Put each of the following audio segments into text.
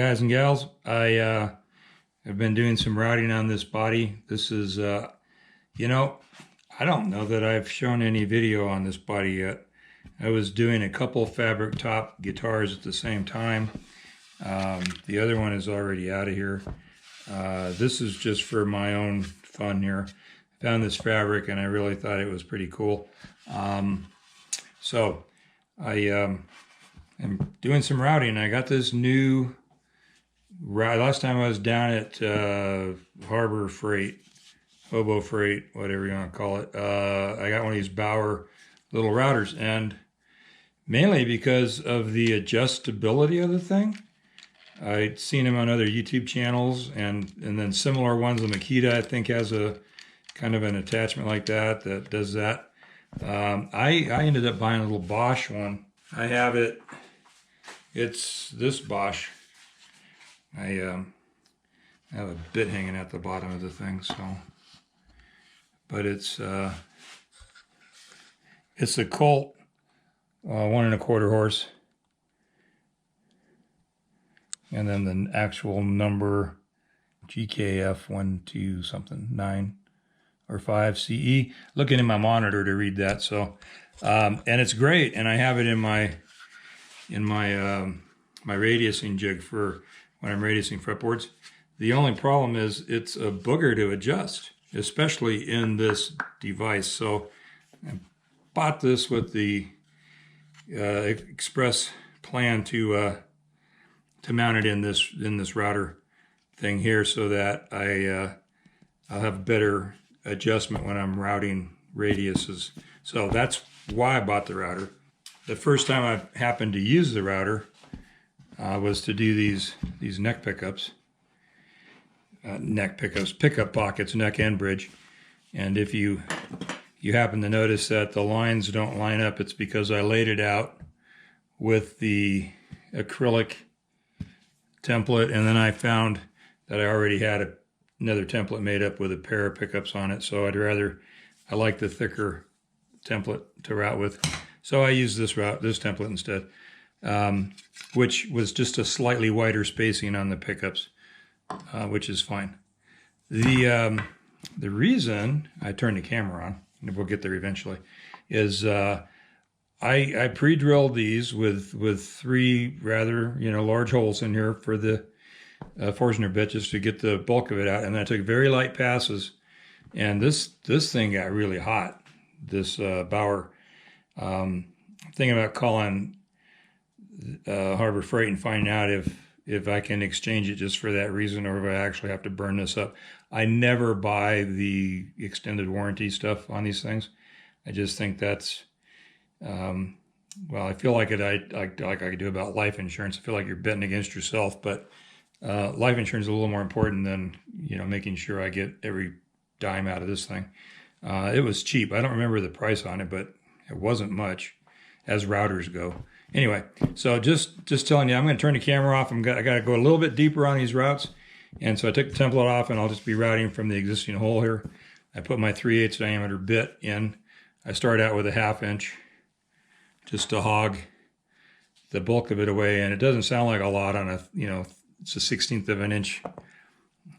guys and gals, I have been doing some routing on this body. This is, you know, I don't know that I've shown any video on this body yet. I was doing a couple fabric top guitars at the same time. The other one is already out of here. This is just for my own fun here. I found this fabric and I really thought it was pretty cool. So I am doing some routing. I got this new route. Last time I was down at Harbor Freight, Hobo Freight, whatever you want to call it. I got one of these Bauer little routers, and mainly because of the adjustability of the thing. I'd seen them on other YouTube channels, and then similar ones. The Makita, I think, has a kind of an attachment like that that does that. I ended up buying a little Bosch one. I have it. It's this Bosch. I have a bit hanging at the bottom of the thing, so. But it's a Colt 1 1/4 horse. And then the actual number GKF 12 something 9 or 5 CE. Looking in my monitor to read that. So, and it's great. And I have it in my my radiusing jig for when I'm radiusing fretboards. The only problem is it's a booger to adjust, especially in this device. So I bought this with the express plan to mount it in this router thing here, so that I'll have better adjustment when I'm routing radiuses. So that's why I bought the router. The first time I happened to use the router was to do these neck pickups. Pickup pockets, neck and bridge. And if you happen to notice that the lines don't line up, it's because I laid it out with the acrylic template, and then I found that I already had another template made up with a pair of pickups on it. So I like the thicker template to route with. So I used this template instead, which was just a slightly wider spacing on the pickups, which is fine. The reason I turned the camera on, and we'll get there eventually, is I pre-drilled these with 3 rather large holes in here for the Forstner bit, just to get the bulk of it out. And then I took very light passes, and this thing got really hot. This Bauer. Thinking about calling Harbor Freight and finding out if I can exchange it just for that reason, or if I actually have to burn this up. I never buy the extended warranty stuff on these things. I just think that's well, I feel like I could do about life insurance. I feel like you're betting against yourself, but life insurance is a little more important than making sure I get every dime out of this thing. It was cheap. I don't remember the price on it, but it wasn't much as routers go. Anyway, so just telling you, I'm going to turn the camera off. I got to go a little bit deeper on these routes, and so I took the template off, and I'll just be routing from the existing hole here. I put my 3/8 diameter bit in. I start out with a 1/2 inch, just to hog the bulk of it away, and it doesn't sound like a lot on it's a 1/16 of an inch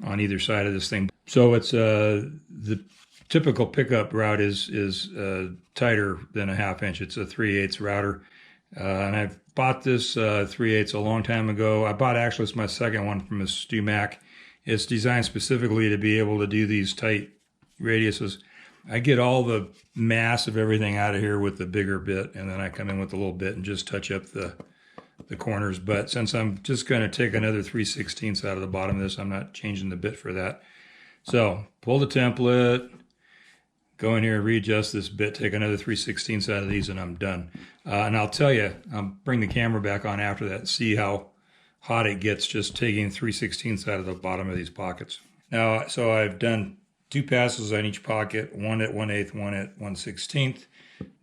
on either side of this thing. So it's the typical pickup route is tighter than a 1/2 inch. It's a 3/8 router, and I've bought this 3/8 a long time ago. Actually, it's my second one from a Stu Mac. It's designed specifically to be able to do these tight radiuses. I get all the mass of everything out of here with the bigger bit, and then I come in with a little bit and just touch up the corners. But since I'm just going to take another 3/16 out of the bottom of this, I'm not changing the bit for that. So pull the template, go in here, readjust this bit, take another 3/16 out of these, and I'm done. And I'll tell you, I'll bring the camera back on after that, see how hot it gets just taking 3/16 out of the bottom of these pockets. Now, so I've done 2 passes on each pocket, one at 1/8, one at 1/16.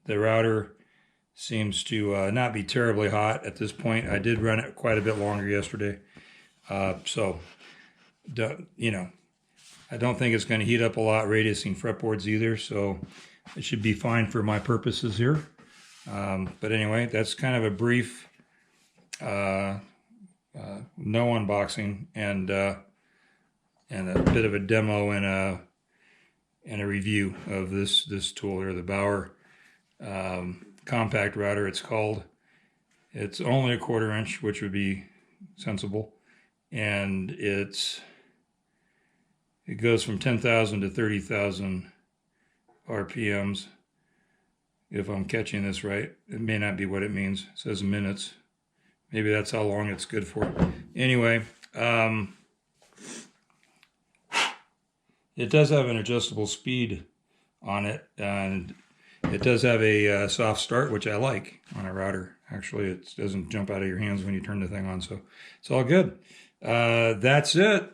The router seems to not be terribly hot at this point. I did run it quite a bit longer yesterday. So, I don't think it's going to heat up a lot radiusing fretboards either, so it should be fine for my purposes here. But anyway, that's kind of a brief no unboxing, and a bit of a demo and a review of this tool here, the Bauer compact router. It's called. It's only a 1/4 inch, which would be sensible, and it goes from 10,000 to 30,000 RPMs. If I'm catching this right, it may not be what it means. It says minutes. Maybe that's how long it's good for. Anyway, it does have an adjustable speed on it, and it does have a soft start, which I like on a router. Actually, it doesn't jump out of your hands when you turn the thing on, so it's all good. That's it.